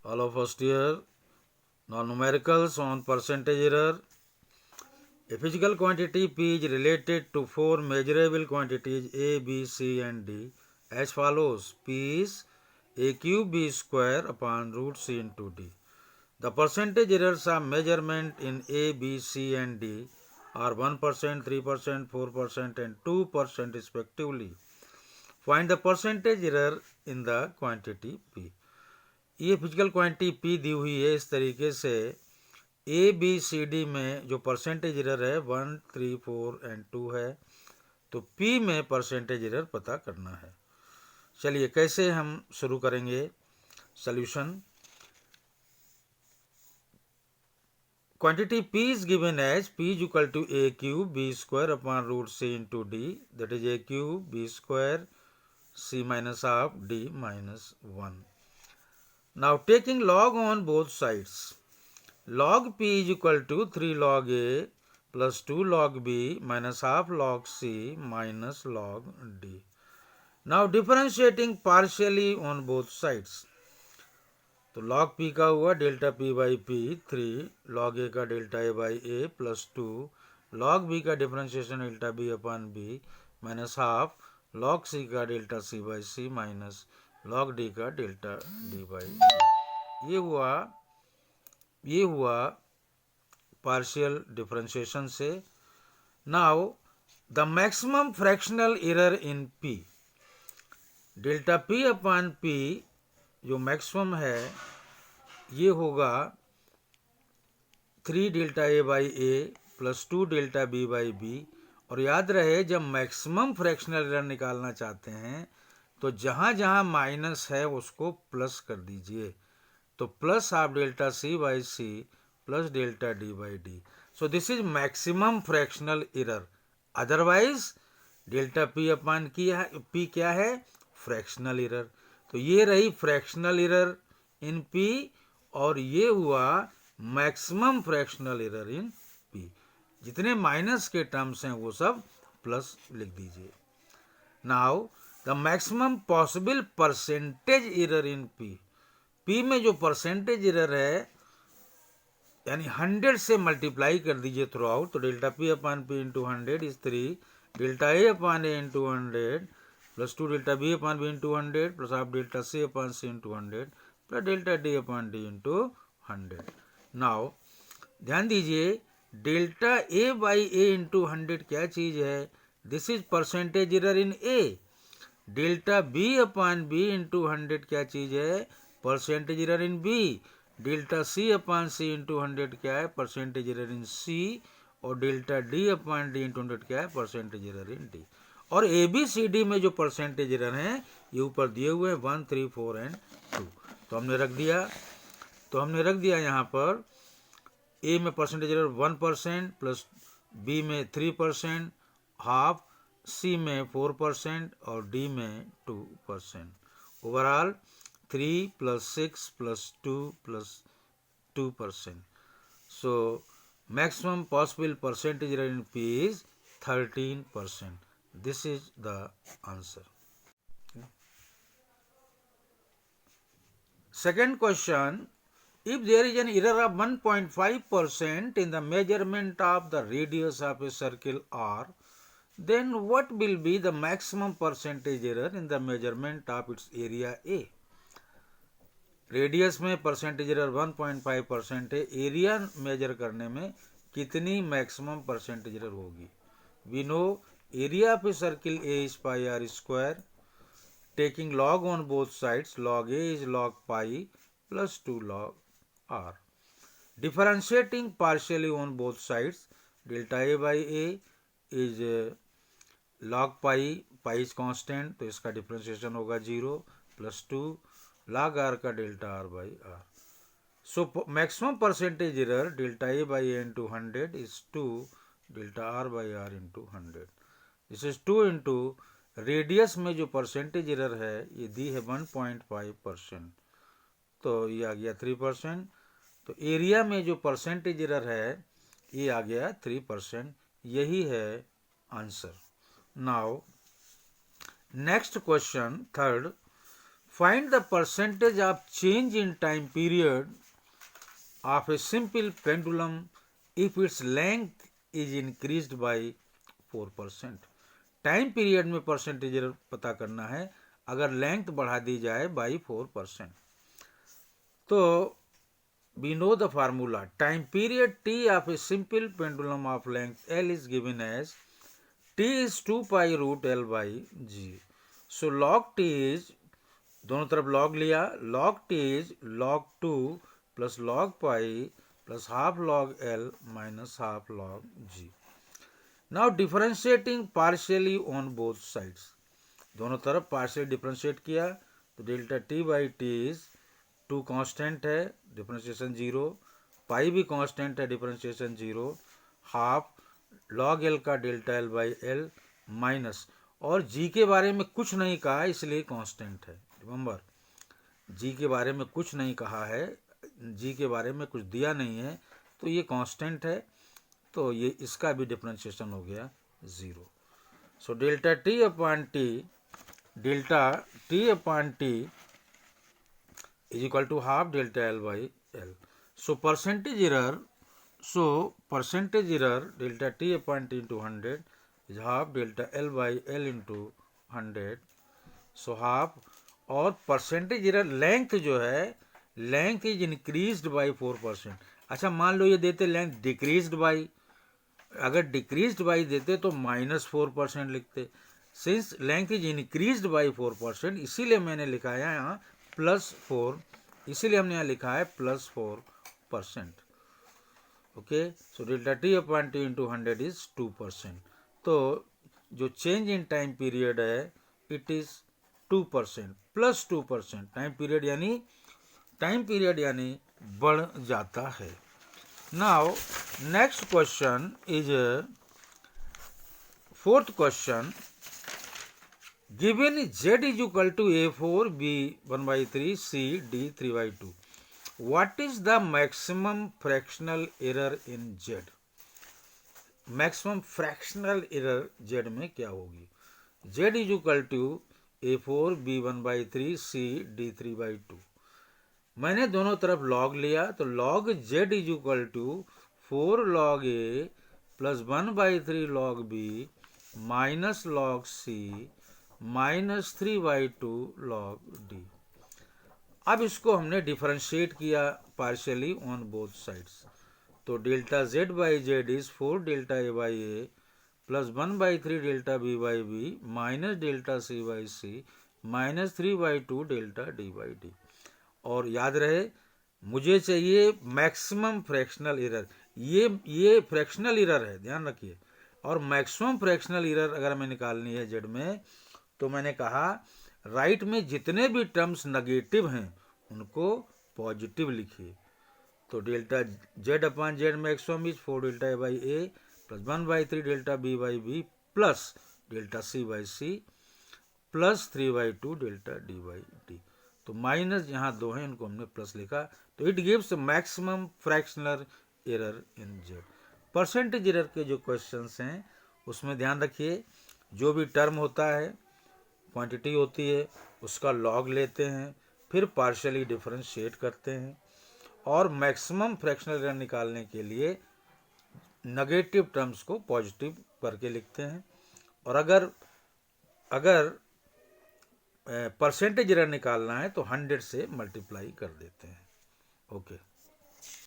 All of us here, non-numericals on percentage error. A physical quantity P is related to four measurable quantities A, B, C and D as follows. P is A cube B square upon root C into D. The percentage errors of measurement in A, B, C and D are 1%, 3%, 4% and 2% respectively. Find the percentage error in the quantity P. ये physical quantity P दी हुई है इस तरीके से A B C D में जो percentage error है 1, 3, 4 and 2 है, तो P में परसेंटेज एरर पता करना है। चलिए कैसे हम शुरू करेंगे solution. Quantity P is given as P is equal to A cube B square upon root C into D, that is A cube B square C minus half D minus 1. Now taking log on both sides, log P is equal to 3 log A plus 2 log B minus half log C minus log D. Now differentiating partially on both sides, तो log P का हुआ delta P by P 3 log A का delta A by A plus 2 log B का differentiation delta B अपन B minus half log C का delta C by C minus log D का delta D by D। ये हुआ partial differentiation से। Now the maximum fractional error in P, delta P upon P जो maximum है ये होगा 3 delta A by A plus 2 delta B by B। और याद रहे जब मैक्सिमम फ्रैक्शनल एरर निकालना चाहते हैं तो जहां जहां माइनस है उसको प्लस कर दीजिए, तो plus half delta C by C plus delta D by D। So this is maximum fractional error, otherwise delta P upon P क्या है, फ्रैक्शनल एरर। तो ये रही फ्रैक्शनल एरर इन P और ये हुआ मैक्सिमम फ्रैक्शनल एरर इन P। जितने minus के टर्म्स हैं वो सब प्लस लिख दीजिए। Now the maximum possible percentage error in P, P में जो परसेंटेज एरर है यानी 100 से मल्टीप्लाई कर दीजिए थ्रू आउट, तो delta P upon P into 100 is 3 delta A upon A into 100 plus 2 delta B upon B into 100 plus half delta C upon C into 100 plus delta D upon D into 100। Now ध्यान दीजिए delta A by A into 100 क्या चीज है, this is percentage error in A। Delta B upon B into 100 क्या चीज है, percentage error in B। Delta C upon C into 100 क्या है, परसेंटेज एरर इन C। और delta D upon D into 100 क्या है, परसेंटेज एरर इन D। और A B C D में जो परसेंटेज एरर हैं ये ऊपर दिए हुए हैं 1, 3, 4 एंड 2। तो हमने रख दिया यहाँ पर ए में परसेंटेज एरर 1% प्लस बी में 3%, हाफ, सी में 4% और डी में 2%। Overall 3 plus 6 plus 2 plus 2%। So maximum possible percentage error in P is 13%. This is the answer. Second question, if there is an error of 1.5% in the measurement of the radius of a circle R, then what will be the maximum percentage error in the measurement of its area A? Radius में percentage error 1.5% है, area measure करने में कितनी maximum percentage error होगी। We know area of a circle A is pi r square, taking log on both sides, log A is log pi plus 2 log r. Differentiating partially on both sides, delta A by A is log pi, pi is constant तो इसका differentiation होगा 0 plus 2 log r का delta r by r. So maximum percentage error delta A by A into 100 is 2 delta r by r into 100. This is 2 into radius में जो percentage error है ये दी है 1.5%, तो ये आ गया 3%। तो एरिया में जो परसेंटेज एरर है ये आ गया 3%, यही है answer. Now next question third, find the percentage of change in time period of a simple pendulum if its length is increased by 4%। Time period में परसेंटेज पता करना है अगर लेंथ बढ़ा दी जाए बाई 4%। तो we know the formula. Time period t of a simple pendulum of length L is given as t is 2 pi root L by G. So log t is, दोनों तरफ log लिया, log t is log 2 plus log pi plus half log L minus half log G. Now differentiating partially on both sides. दोनों तरफ partially differentiate किया तो delta t by t is 2 constant है, differentiation 0, पाई भी constant है, differentiation 0, half log L का delta L by L minus, और जी के बारे में कुछ नहीं कहा है इसलिए कांस्टेंट है। रिमेंबर, जी के बारे में कुछ नहीं कहा है, जी के बारे में कुछ दिया नहीं है तो ये कांस्टेंट है, तो ये इसका भी डिफरेंशिएशन हो गया 0। So delta T upon T is equal to half delta L by L. So percentage error delta T upon T into 100 is half delta L by L into 100. So half, और percentage error length जो है, length is increased by 4%। अच्छा मान लो ये देते length decreased by, अगर decreased by देते तो -4% लिखते। Since length is increased by 4%, इसीलिए मैंने लिखा है यहाँ +4, इसीलिए हमने यहाँ लिखा है +4%। Okay, so delta T upon T into 100 is 2%। तो जो चेंज इन टाइम पीरियड है इट इज 2%, +2%। टाइम पीरियड यानी बढ़ जाता है। Now next question is fourth question. Given z is equal to a4 b 1 by 3 c d 3 by 2, what is the maximum fractional error in z? Maximum fractional error z में क्या होगी? z is equal to a4 b 1 by 3 c d 3 by 2। मैंने दोनों तरफ log लिया तो log z is equal to 4 log a plus 1 by 3 log b minus log c -3/2 log d। अब इसको हमने डिफरेंशिएट किया पार्शियली ऑन बोथ साइड्स, तो delta z by Z is 4 delta a by a plus 1/3 delta b by b minus delta c by c -3/2 delta d by d। और याद रहे मुझे चाहिए मैक्सिमम फ्रैक्शनल एरर, ये fractional error है, ध्यान रखिए। और मैक्सिमम फ्रैक्शनल एरर अगर हमें निकालनी है जेड में, तो मैंने कहा राइट में जितने भी टर्म्स नेगेटिव हैं उनको पॉजिटिव लिखिए। तो delta Z upon Z maximum is 4 delta A by A plus 1/3 delta B by B plus delta C by C plus 3/2 delta D by D. तो माइनस यहाँ 2 हैं, इनको हमने प्लस लिखा, तो it gives maximum fractional error in Z. Percentage error के जो questions हैं उसमें ध्यान रखिए, जो भी टर्म होता है, क्वांटिटी होती है, उसका लॉग लेते हैं, फिर पार्शियली डिफरेंशिएट करते हैं, और मैक्सिमम फ्रैक्शनल एरर निकालने के लिए नेगेटिव टर्म्स को पॉजिटिव करके लिखते हैं। और अगर परसेंटेज एरर निकालना है तो 100 से मल्टीप्लाई कर देते हैं। ओके।